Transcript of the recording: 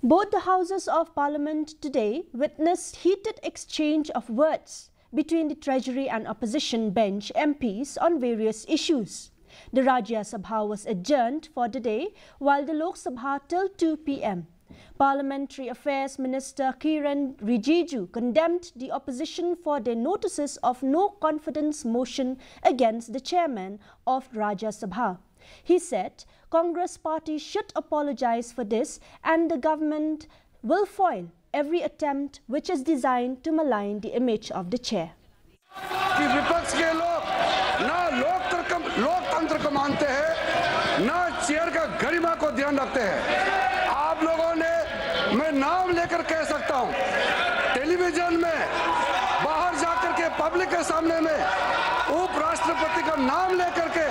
Both the Houses of Parliament today witnessed heated exchange of words between the Treasury and Opposition bench MPs on various issues. The Rajya Sabha was adjourned for the day, while the Lok Sabha till 2 p.m. Parliamentary Affairs Minister Kiren Rijiju condemned the opposition for their notices of no confidence motion against the chairman of Rajya Sabha. He said Congress party should apologize for this and the government will foil every attempt which is designed to malign the image of the chair. कि विपक्ष के लोग ना लोकतंत्र को मानते हैं, ना चेयर का गरिमा को ध्यान रखते हैं। आप लोगों ने, मैं नाम लेकर कह सकता हूं, टेलीविजन में बाहर जाकर के पब्लिक के सामने में उपराष्ट्रपति का नाम लेकर के